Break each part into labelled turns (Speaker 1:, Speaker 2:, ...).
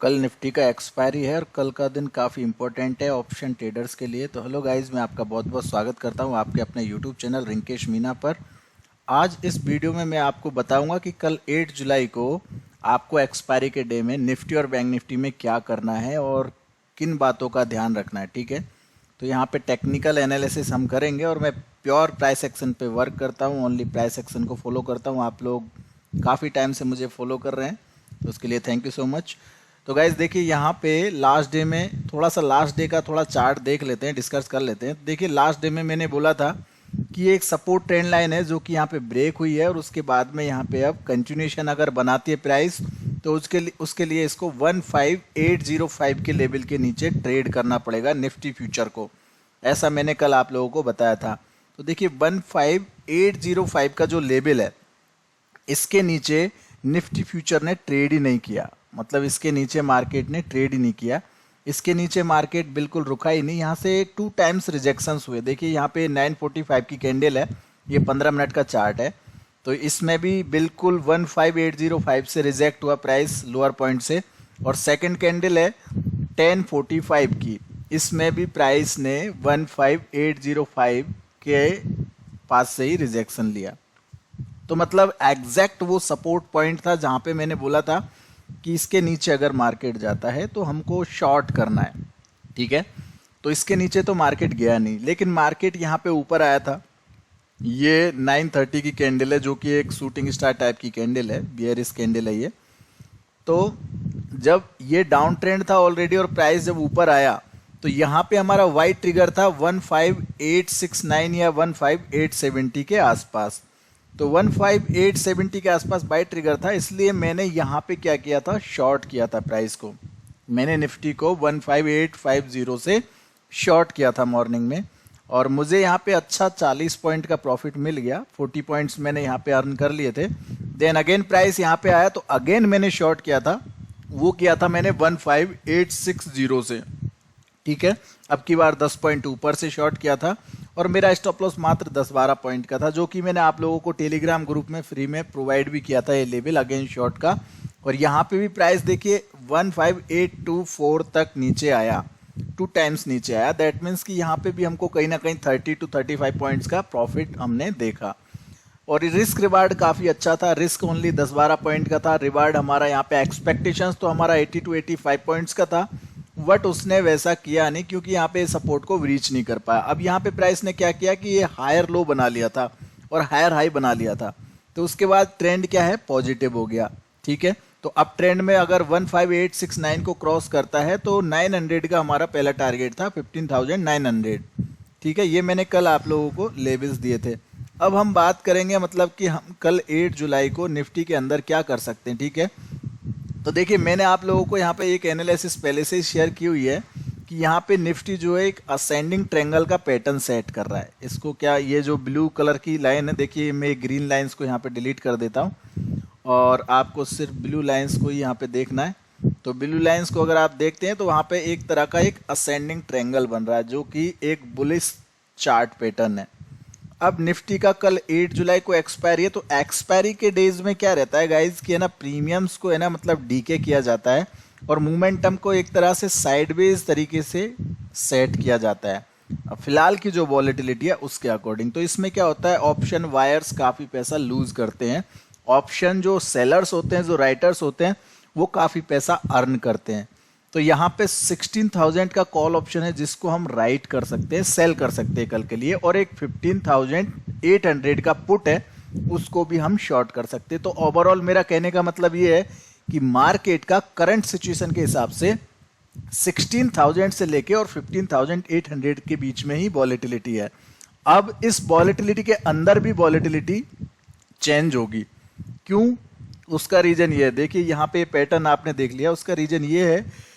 Speaker 1: कल निफ्टी का एक्सपायरी है और कल का दिन काफ़ी इंपॉर्टेंट है ऑप्शन ट्रेडर्स के लिए। तो हेलो गाइस, मैं आपका बहुत बहुत स्वागत करता हूं आपके अपने यूट्यूब चैनल रिंकेश मीना पर। आज इस वीडियो में मैं आपको बताऊंगा कि कल 8 जुलाई को आपको एक्सपायरी के डे में निफ्टी और बैंक निफ्टी में क्या करना है और किन बातों का ध्यान रखना है। ठीक है, तो यहाँ पे टेक्निकल एनालिसिस हम करेंगे और मैं प्योर प्राइस एक्शन पे वर्क करता हूँ, ओनली प्राइस एक्शन को फॉलो करता हूँ। आप लोग काफ़ी टाइम से मुझे फॉलो कर रहे हैं, तो उसके लिए थैंक यू सो मच। तो गाइज देखिए, यहाँ पे लास्ट डे में थोड़ा सा लास्ट डे का थोड़ा चार्ट देख लेते हैं, डिस्कस कर लेते हैं। देखिए, लास्ट डे में मैंने बोला था कि एक सपोर्ट ट्रेंड लाइन है जो कि यहाँ पे ब्रेक हुई है और उसके बाद में यहाँ पे अब कंटिन्यूशन अगर बनाती है प्राइस, तो उसके लिए इसको 15805 के लेवल के नीचे ट्रेड करना पड़ेगा निफ्टी फ्यूचर को। ऐसा मैंने कल आप लोगों को बताया था। तो देखिए 15805 का जो लेवल है, इसके नीचे निफ्टी फ्यूचर ने ट्रेड ही नहीं किया। मतलब इसके नीचे मार्केट ने ट्रेड ही नहीं किया, इसके नीचे मार्केट बिल्कुल रुका ही नहीं। यहाँ से 2 टाइम्स रिजेक्शंस हुए। देखिए यहाँ पे 945 की कैंडल है, ये 15 मिनट का चार्ट है। तो इसमें भी बिल्कुल 15805 से रिजेक्ट हुआ प्राइस लोअर पॉइंट से। और सेकंड कैंडल है 1045 की, इसमें भी प्राइस ने 15805 के पास से ही रिजेक्शन लिया। तो मतलब एग्जैक्ट वो सपोर्ट पॉइंट था जहाँ पे मैंने बोला था कि इसके नीचे अगर मार्केट जाता है तो हमको शॉर्ट करना है। ठीक है, तो इसके नीचे तो मार्केट गया नहीं, लेकिन मार्केट यहाँ पे ऊपर आया था। ये 930 की कैंडल है जो कि एक शूटिंग स्टार टाइप की कैंडल है, बियरिश कैंडल है ये। तो जब ये डाउन ट्रेंड था ऑलरेडी और प्राइस जब ऊपर आया, तो यहाँ पे हमारा वाइट ट्रिगर था 15869 या 15870 के आसपास। तो 15870 के आसपास बाई ट्रिगर था, इसलिए मैंने यहाँ पे क्या किया था, शॉर्ट किया था प्राइस को। मैंने निफ्टी को 15850 से शॉर्ट किया था मॉर्निंग में, और मुझे यहाँ पे अच्छा 40 पॉइंट का प्रॉफिट मिल गया। 40 पॉइंट्स मैंने यहाँ पे अर्न कर लिए थे। देन अगेन प्राइस यहाँ पे आया तो अगेन मैंने शॉर्ट किया था, वो किया था मैंने 15860 से। ठीक है, अब की बार 10 पॉइंट ऊपर से शॉर्ट किया था और मेरा स्टॉप लॉस मात्र 10-12 पॉइंट का था, जो कि मैंने आप लोगों को टेलीग्राम ग्रुप में फ्री में प्रोवाइड भी किया था, ये लेवल अगेन शॉर्ट का। और यहाँ पे भी प्राइस देखिए 15824 तक नीचे आया, 2 टाइम्स नीचे आया। दैट मीन्स कि यहाँ पे भी हमको कहीं ना कहीं 30 to 35 पॉइंट्स का प्रॉफिट हमने देखा। और रिस्क रिवार्ड काफ़ी अच्छा था, रिस्क ओनली 10-12 पॉइंट का था। रिवार्ड हमारा यहाँ पे एक्सपेक्टेशंस तो हमारा 80 to 85 पॉइंट्स का था, बट उसने वैसा किया नहीं क्योंकि यहाँ पे सपोर्ट को रीच नहीं कर पाया। अब यहाँ पे प्राइस ने क्या किया कि ये हायर लो बना लिया था और हायर हाई बना लिया था, तो उसके बाद ट्रेंड क्या है, पॉजिटिव हो गया। ठीक है, तो अब ट्रेंड में अगर 15869 को क्रॉस करता है तो 900 का हमारा पहला टारगेट था, 15,900। ठीक है, ये मैंने कल आप लोगों को लेवल्स दिए थे। अब हम बात करेंगे मतलब कि हम कल 8 जुलाई को निफ्टी के अंदर क्या कर सकते हैं। ठीक है, तो देखिए मैंने आप लोगों को यहाँ पे एक एनालिसिस पहले से ही शेयर की हुई है कि यहाँ पे निफ्टी जो है एक असेंडिंग ट्रायंगल का पैटर्न सेट कर रहा है। इसको क्या, ये जो ब्लू कलर की लाइन है, देखिए मैं ग्रीन लाइंस को यहाँ पे डिलीट कर देता हूँ और आपको सिर्फ ब्लू लाइंस को ही यहाँ पे देखना है। तो ब्लू लाइंस को अगर आप देखते हैं तो वहाँ पे एक तरह का एक असेंडिंग ट्रायंगल बन रहा है जो कि एक बुलिश चार्ट पैटर्न है। अब निफ्टी का कल 8 जुलाई को एक्सपायरी है, तो एक्सपायरी के डेज में क्या रहता है गाइज कि है ना, प्रीमियम्स को है ना मतलब डीके किया जाता है और मोमेंटम को एक तरह से साइडवेज तरीके से सेट किया जाता है अब फिलहाल की जो वॉलेटिलिटी है उसके अकॉर्डिंग। तो इसमें क्या होता है, ऑप्शन वायर्स काफ़ी पैसा लूज करते हैं, ऑप्शन जो सेलर्स होते हैं, जो राइटर्स होते हैं, वो काफ़ी पैसा अर्न करते हैं। तो यहाँ पे 16,000 का कॉल ऑप्शन है जिसको हम राइट कर सकते हैं, सेल कर सकते हैं कल के लिए, और एक 15,800 का पुट है उसको भी हम शॉर्ट कर सकते हैं। तो ओवरऑल मेरा कहने का मतलब ये है कि मार्केट का करंट सिचुएशन के हिसाब से 16,000 से लेके और 15,800 के बीच में ही वॉलेटिलिटी है। अब इस वॉलेटिलिटी के अंदर भी वॉलेटिलिटी चेंज होगी। क्यों, उसका रीजन ये है, देखिए यहाँ पे पैटर्न आपने देख लिया, उसका रीजन ये है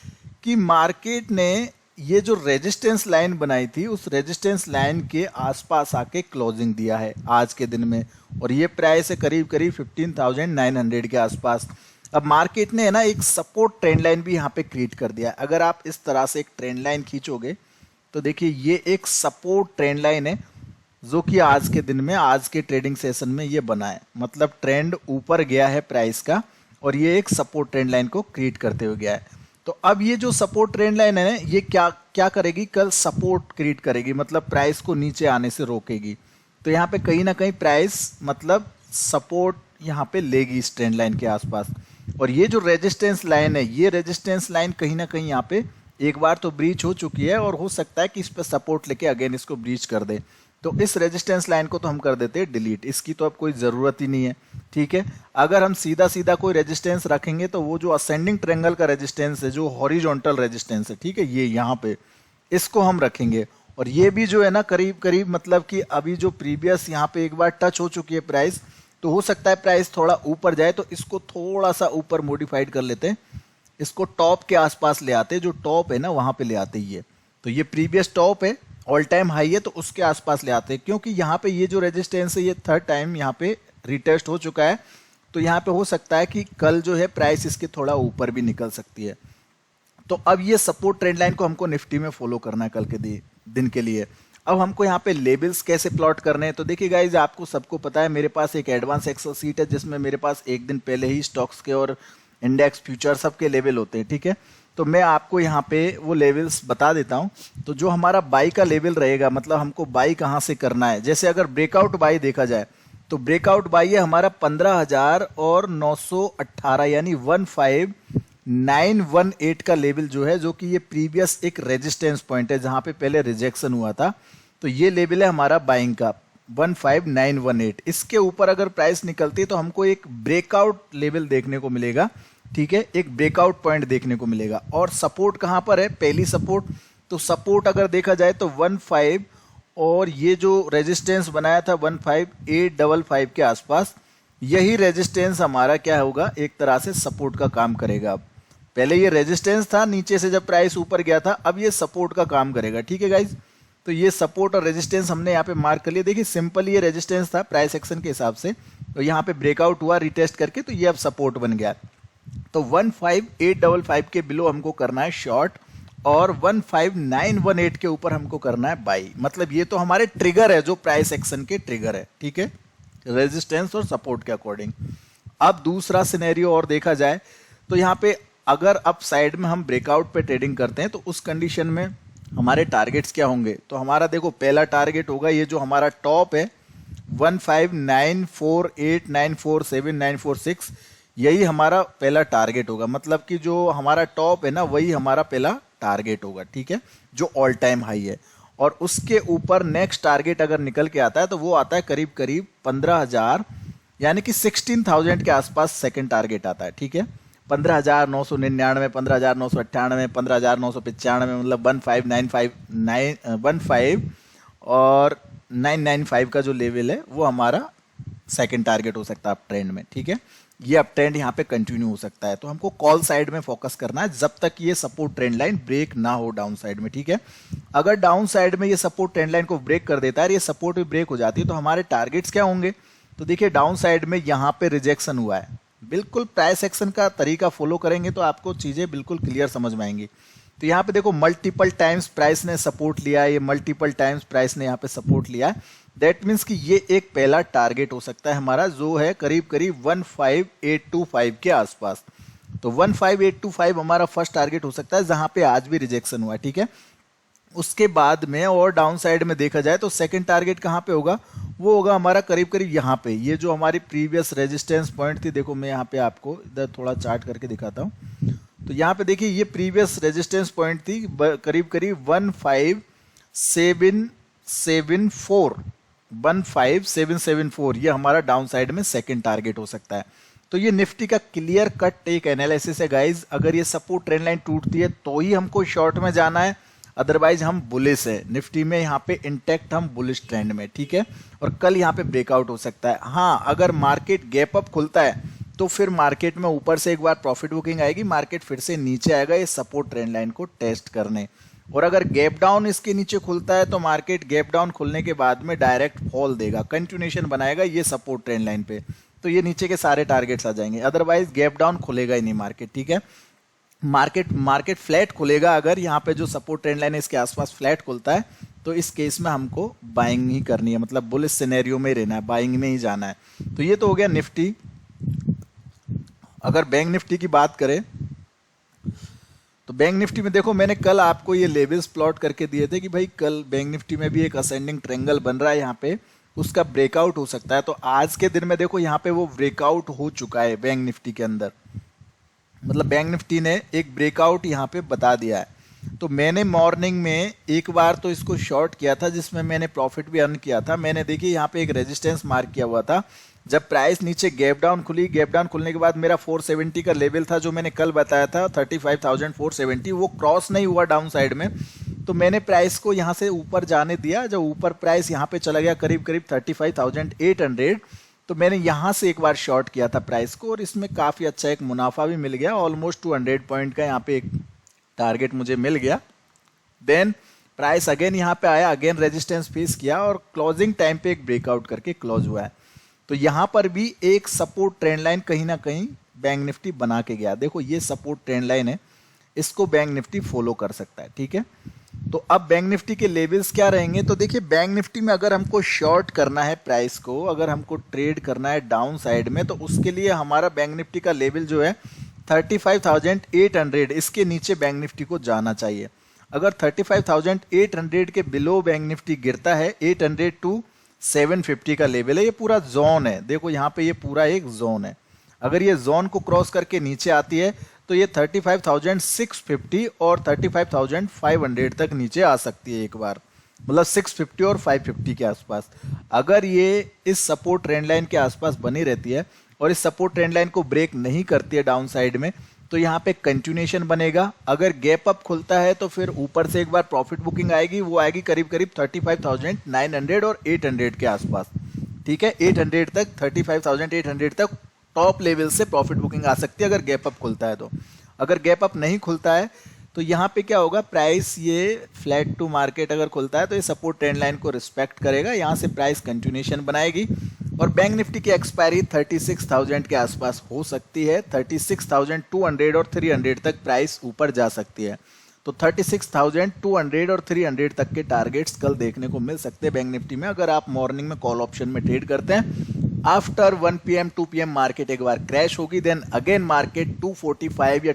Speaker 1: कि मार्केट ने ये जो रेजिस्टेंस लाइन बनाई थी उस रेजिस्टेंस लाइन के आसपास आके क्लोजिंग दिया है आज के दिन में, और ये प्राइस है करीब करीब 15,900 के आसपास। अब मार्केट ने है ना एक सपोर्ट ट्रेंड लाइन भी यहाँ पे क्रिएट कर दिया है। अगर आप इस तरह से एक ट्रेंड लाइन खींचोगे तो देखिए ये एक सपोर्ट ट्रेंड लाइन है जो कि आज के दिन में, आज के ट्रेडिंग सेशन में ये बना है। मतलब ट्रेंड ऊपर गया है प्राइस का और ये एक सपोर्ट ट्रेंड लाइन को क्रिएट करते हुए गया है। तो अब ये जो सपोर्ट ट्रेंड लाइन है ये क्या क्या करेगी, कल सपोर्ट क्रिएट करेगी, मतलब प्राइस को नीचे आने से रोकेगी। तो यहाँ पे कहीं ना कहीं प्राइस मतलब सपोर्ट यहाँ पे लेगी इस ट्रेंड लाइन के आसपास। और ये जो रेजिस्टेंस लाइन है, ये रेजिस्टेंस लाइन कहीं ना कहीं यहाँ पे एक बार तो ब्रीच हो चुकी है और हो सकता है कि इस पर सपोर्ट लेके अगेन इसको ब्रीच कर दे। तो इस रेजिस्टेंस लाइन को तो हम कर देते हैं डिलीट, इसकी तो अब कोई ज़रूरत ही नहीं है। ठीक है, अगर हम सीधा सीधा कोई रेजिस्टेंस रखेंगे तो वो जो असेंडिंग ट्रायंगल का रेजिस्टेंस है, जो हॉरिजॉन्टल रेजिस्टेंस है, ठीक है, ये यहाँ पे इसको हम रखेंगे। और ये भी जो है ना करीब करीब मतलब कि अभी जो प्रीवियस यहाँ पे एक बार टच हो चुकी है प्राइस, तो हो सकता है प्राइस थोड़ा ऊपर जाए, तो इसको थोड़ा सा ऊपर मॉडिफाइड कर लेते हैं, इसको टॉप के आसपास ले आते हैं, जो टॉप है ना वहां पे ले आते ही है। तो ये प्रीवियस टॉप है, ऑल टाइम हाई है, तो उसके आसपास ले आते हैं, क्योंकि यहाँ पे ये जो रेजिस्टेंस है ये थर्ड टाइम यहाँ पे रिटेस्ट हो चुका है। तो यहाँ पे हो सकता है कि कल जो है प्राइस इसके थोड़ा ऊपर भी निकल सकती है। तो अब ये सपोर्ट ट्रेंड लाइन को हमको निफ्टी में फॉलो करना है कल के दिन के लिए। अब हमको यहाँ पे लेवल्स कैसे प्लॉट करने हैं, तो देखिए गाइज, आपको सबको पता है मेरे पास एक एडवांस एक्सेल सीट है जिसमें मेरे पास एक दिन पहले ही स्टॉक्स के और इंडेक्स फ्यूचर सबके लेवल होते हैं। ठीक है, तो मैं आपको यहाँ पे वो लेवल्स बता देता हूँ। तो जो हमारा बाई का लेवल रहेगा, मतलब हमको बाई कहाँ से करना है, जैसे अगर ब्रेकआउट बाई देखा जाए तो ब्रेकआउट बाई है हमारा 15,918 यानी 15918 का लेवल जो है, जो कि ये प्रीवियस एक रेजिस्टेंस पॉइंट है जहां पे पहले रिजेक्शन हुआ था। तो ये लेवल है हमारा बाइंग का 15918। इसके ऊपर अगर प्राइस निकलती है तो हमको एक ब्रेकआउट लेवल देखने को मिलेगा। ठीक है, एक ब्रेकआउट पॉइंट देखने को मिलेगा। और सपोर्ट कहां पर है, पहली सपोर्ट, तो सपोर्ट अगर देखा जाए तो 15 और ये जो रेजिस्टेंस बनाया था 15855 के आसपास, यही रेजिस्टेंस हमारा क्या होगा, एक तरह से सपोर्ट का काम करेगा। पहले ये रेजिस्टेंस था, नीचे से जब प्राइस ऊपर गया था, अब ये सपोर्ट का काम करेगा। ठीक है गाइज, तो ये सपोर्ट और रेजिस्टेंस हमने यहाँ पे मार्क कर लिया। देखिए सिंपल ये रेजिस्टेंस था प्राइस एक्शन के हिसाब से, तो यहाँ पे ब्रेकआउट हुआ रिटेस्ट करके, तो ये अब सपोर्ट बन गया। तो 15855 के बिलो हमको करना है शॉर्ट और 15918 के ऊपर हमको करना है बाई। मतलब ये तो हमारे ट्रिगर है, जो प्राइस एक्शन के ट्रिगर है। ठीक है, रेजिस्टेंस और सपोर्ट के अकॉर्डिंग। अब दूसरा सिनेरियो और देखा जाए तो यहाँ पे अगर अप साइड में हम ब्रेकआउट पे ट्रेडिंग करते हैं तो उस कंडीशन में हमारे टारगेट्स क्या होंगे, तो हमारा देखो पहला टारगेट होगा ये जो हमारा टॉप है 15948947946, यही हमारा पहला टारगेट होगा। मतलब कि जो हमारा टॉप है ना वही हमारा पहला टारगेट होगा। ठीक है, जो ऑल टाइम हाई है। और उसके ऊपर नेक्स्ट टारगेट अगर निकल के आता है तो वो आता है करीब करीब 15,000 यानी कि 16,000 के आसपास सेकंड टारगेट आता है। ठीक है, 15,999, 15,998, 15,995, मतलब 15 और 995 का जो लेवल है वो हमारा सेकंड टारगेट हो सकता है अप ट्रेंड में। ठीक है, ये अप ट्रेंड यहाँ पे कंटिन्यू हो सकता है। तो हमको कॉल साइड में फोकस करना है जब तक ये सपोर्ट ट्रेंड लाइन ब्रेक ना हो डाउन साइड में। ठीक है, अगर डाउन साइड में ये सपोर्ट ट्रेंड लाइन को ब्रेक कर देता है, ये सपोर्ट भी ब्रेक हो जाती है, तो हमारे टारगेट्स क्या होंगे, तो देखिए डाउन साइड में यहाँ पे रिजेक्शन हुआ है, बिल्कुल प्राइस एक्शन का तरीका फॉलो करेंगे तो आपको चीजें बिल्कुल क्लियर समझ में आएंगी। तो यहाँ पे देखो मल्टीपल टाइम्स प्राइस ने सपोर्ट लिया है, ये मल्टीपल टाइम्स प्राइस ने यहाँ पे सपोर्ट लिया है। दैट मीन्स कि ये एक पहला टारगेट हो सकता है हमारा, जो है करीब करीब 15825 के आसपास। तो 15825 हमारा फर्स्ट टारगेट हो सकता है जहां पे आज भी रिजेक्शन हुआ है। ठीक है, उसके बाद में और डाउन साइड में देखा जाए तो सेकंड टारगेट कहां पे होगा, वो होगा हमारा करीब करीब यहाँ पे, ये जो हमारी प्रीवियस रेजिस्टेंस पॉइंट थी। देखो मैं यहाँ पे आपको इधर थोड़ा चार्ट करके दिखाता हूँ। तो यहाँ पे देखिए ये प्रीवियस रेजिस्टेंस पॉइंट थी करीब करीब 15774, ये हमारा डाउन साइड में सेकंड टारगेट हो सकता है। तो ये निफ्टी का क्लियर कट एक एनालिसिस है गाइज। अगर ये सपोर्ट ट्रेंड लाइन टूटती है तो ही हमको शॉर्ट में जाना है, अदरवाइज हम बुलिश है निफ्टी में, यहाँ पे इंटैक्ट हम बुलिश ट्रेंड में। ठीक है, और कल यहाँ पे ब्रेकआउट हो सकता है। हाँ, अगर मार्केट गैप अप खुलता है तो फिर मार्केट में ऊपर से एक बार प्रॉफिट बुकिंग आएगी, मार्केट फिर से नीचे आएगा ये सपोर्ट ट्रेंड लाइन को टेस्ट करने। और अगर गैप डाउन इसके नीचे खुलता है तो मार्केट गैप डाउन खुलने के बाद में डायरेक्ट फॉल देगा, कंटिन्यूएशन बनाएगा ये सपोर्ट ट्रेंड लाइन पे, तो ये नीचे के सारे टारगेट्स आ जाएंगे। अदरवाइज गैप डाउन खुलेगा ही नहीं मार्केट। ठीक है, मार्केट फ्लैट खुलेगा। अगर यहाँ पे जो सपोर्ट ट्रेंड लाइन है इसके आसपास फ्लैट खुलता है तो इस केस में हमको बाइंग ही करनी है, मतलब बुलिश सिनेरियो में ही रहना है, बाइंग में ही जाना है। तो ये तो हो गया निफ्टी। अगर बैंक निफ्टी की बात करें बैंक निफ्टी में देखो, मैंने कल आपको ये लेवल्स प्लॉट करके दिए थे कि भाई कल बैंक निफ्टी में भी एक असेंडिंग ट्रायंगल बन रहा है, यहाँ पे उसका ब्रेकआउट हो सकता है। तो आज के दिन में देखो यहाँ पे वो ब्रेकआउट हो चुका है बैंक निफ्टी के अंदर, मतलब बैंक निफ्टी ने एक ब्रेकआउट यहाँ पे बता दिया है। तो मैंने मॉर्निंग में एक बार तो इसको शॉर्ट किया था, जिसमें मैंने प्रॉफिट भी अर्न किया था। मैंने देखिए यहाँ पे एक रेजिस्टेंस मार्क किया हुआ था, जब प्राइस नीचे गैप डाउन खुली, गैप डाउन खुलने के बाद मेरा 470 का लेवल था जो मैंने कल बताया था 35,470, वो क्रॉस नहीं हुआ डाउन साइड में। तो मैंने प्राइस को यहाँ से ऊपर जाने दिया। जब ऊपर प्राइस यहाँ पे चला गया करीब करीब 35,800, तो मैंने यहाँ से एक बार शॉर्ट किया था प्राइस को, और इसमें काफ़ी अच्छा एक मुनाफा भी मिल गया। ऑलमोस्ट 200 पॉइंट का यहाँ पे एक टारगेट मुझे मिल गया। देन प्राइस अगेन यहाँ पे आया, अगेन रेजिस्टेंस फेस किया, और क्लोजिंग टाइम पे एक ब्रेकआउट करके क्लोज हुआ है। तो यहाँ पर भी एक सपोर्ट ट्रेंड लाइन कहीं ना कहीं बैंक निफ्टी बना के गया। देखो ये सपोर्ट ट्रेंड लाइन है, इसको बैंक निफ्टी फॉलो कर सकता है, ठीक है। तो अब बैंक निफ्टी के लेवल्स क्या रहेंगे, तो देखिए बैंक निफ्टी में अगर हमको शॉर्ट करना है प्राइस को, अगर हमको ट्रेड करना है डाउन साइड में, तो उसके लिए हमारा बैंक निफ्टी का लेवल जो है 35,800, इसके नीचे बैंक निफ्टी को जाना चाहिए। अगर 35,800 के बिलो बैंक निफ्टी गिरता है, 800 टू 750 का लेवल है, ये पूरा जोन है। देखो यहाँ पे ये पूरा एक जोन है। अगर ये जोन को क्रॉस करके नीचे आती है तो ये 35,650 और 35,500 तक नीचे आ सकती है एक बार, मतलब 650 और 550 के आसपास। अगर ये इस सपोर्ट ट्रेंड लाइन के आसपास बनी रहती है और इस सपोर्ट ट्रेंड लाइन को ब्रेक नहीं करती है डाउन साइड में, तो यहाँ पे कंटिन्यूएशन बनेगा। अगर गैप अप खुलता है तो फिर ऊपर से एक बार प्रॉफिट बुकिंग आएगी, वो आएगी करीब करीब 35,900 और 800 के आसपास, ठीक है। 800 तक, 35,800 तक टॉप लेवल से प्रॉफिट बुकिंग आ सकती है अगर गैप अप खुलता है। तो अगर गैप अप नहीं खुलता है तो यहाँ पे क्या होगा, प्राइस ये फ्लैट टू मार्केट अगर खुलता है तो ये सपोर्ट ट्रेंड लाइन को रिस्पेक्ट करेगा, यहाँ से प्राइस कंटिन्यूएशन बनाएगी, और बैंक निफ्टी की एक्सपायरी 36,000 के आसपास हो सकती है। 36,200 और 300 तक प्राइस ऊपर जा सकती है। तो 36,200 और 300 तक के टारगेट्स कल देखने को मिल सकते हैं बैंक निफ्टी में, अगर आप मॉर्निंग में कॉल ऑप्शन में ट्रेड करते हैं। आफ्टर 1 PM 2 PM मार्केट एक बार क्रैश होगी, देन अगेन मार्केट 245 या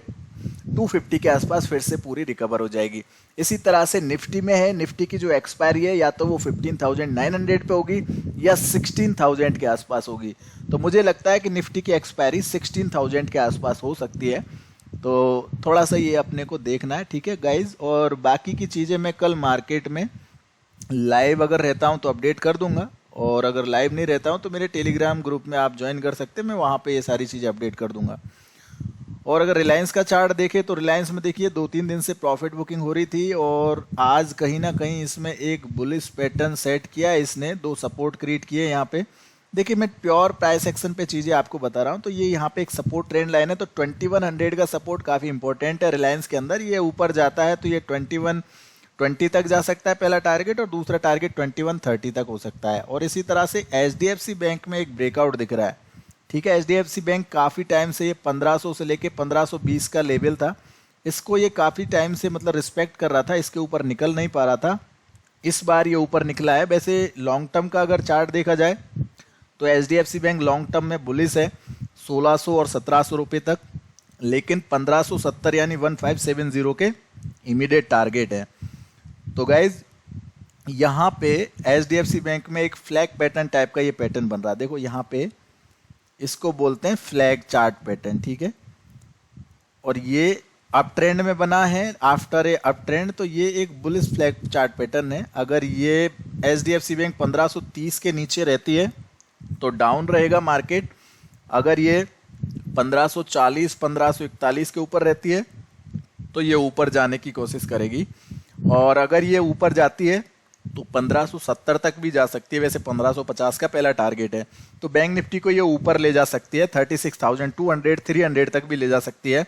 Speaker 1: 250 के आसपास फिर से पूरी रिकवर हो जाएगी। इसी तरह से निफ्टी में है, निफ्टी की जो एक्सपायरी है या तो वो 15,900 पे होगी या 16,000 के आसपास होगी। तो मुझे लगता है कि निफ्टी की एक्सपायरी 16,000 के आसपास हो सकती है। तो थोड़ा सा ये अपने को देखना है, ठीक है गाइज। और बाकी की चीज़ें मैं कल मार्केट में लाइव अगर रहता हूँ तो अपडेट कर दूंगा, और अगर लाइव नहीं रहता हूँ तो मेरे टेलीग्राम ग्रुप में आप ज्वाइन कर सकते हैं, मैं वहाँ पे ये सारी चीज़ें अपडेट कर दूंगा। और अगर रिलायंस का चार्ट देखें तो रिलायंस में देखिए 2-3 दिन से प्रॉफिट बुकिंग हो रही थी, और आज कहीं ना कहीं इसमें एक बुलिश पैटर्न सेट किया है इसने, 2 सपोर्ट क्रिएट किए यहाँ पे। देखिए मैं प्योर प्राइस एक्शन पे चीज़ें आपको बता रहा हूँ। तो ये यहाँ पे एक सपोर्ट ट्रेंड लाइन है, तो 2100 का सपोर्ट काफ़ी इंपॉर्टेंट है रिलायंस के अंदर। ये ऊपर जाता है तो ये 2120 तक जा सकता है पहला टारगेट, और दूसरा टारगेट 2130 तक हो सकता है। और इसी तरह से HDFC बैंक में एक ब्रेकआउट दिख रहा है, ठीक है। HDFC बैंक काफ़ी टाइम से ये 1500 से लेके 1520 का लेवल था, इसको ये काफ़ी टाइम से मतलब रिस्पेक्ट कर रहा था, इसके ऊपर निकल नहीं पा रहा था। इस बार ये ऊपर निकला है। वैसे लॉन्ग टर्म का अगर चार्ट देखा जाए तो HDFC बैंक लॉन्ग टर्म में बुलिश है 1600 और 1700 रुपये तक, लेकिन 1570 यानी 1570 के इमीडिएट टारगेट है। तो गाइज यहाँ पे HDFC बैंक में एक फ्लैग पैटर्न टाइप का ये पैटर्न बन रहा है। देखो यहाँ पे इसको बोलते हैं फ्लैग चार्ट पैटर्न, ठीक है। और ये अप ट्रेंड में बना है आफ्टर ए अप ट्रेंड, तो ये एक बुलिश फ्लैग चार्ट पैटर्न है। अगर ये HDFC बैंक 1530 के नीचे रहती है तो डाउन रहेगा मार्केट। अगर ये 1540 1541 के ऊपर रहती है तो ये ऊपर जाने की कोशिश करेगी, और अगर ये ऊपर जाती है तो 1570 तक भी जा सकती है। वैसे 1550 का पहला टारगेट है, तो बैंक निफ्टी को ये ऊपर ले जा सकती है 36,200 300 तक भी ले जा सकती है,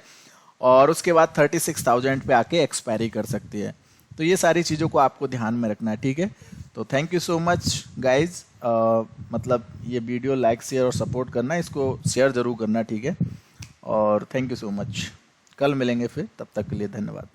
Speaker 1: और उसके बाद 36,000 पे आके एक्सपायरी कर सकती है। तो ये सारी चीज़ों को आपको ध्यान में रखना है, ठीक है। तो thank you so much guys, मतलब ये वीडियो लाइक शेयर और सपोर्ट करना, इसको शेयर ज़रूर करना, ठीक है। और थैंक यू सो मच, कल मिलेंगे फिर, तब तक के लिए धन्यवाद।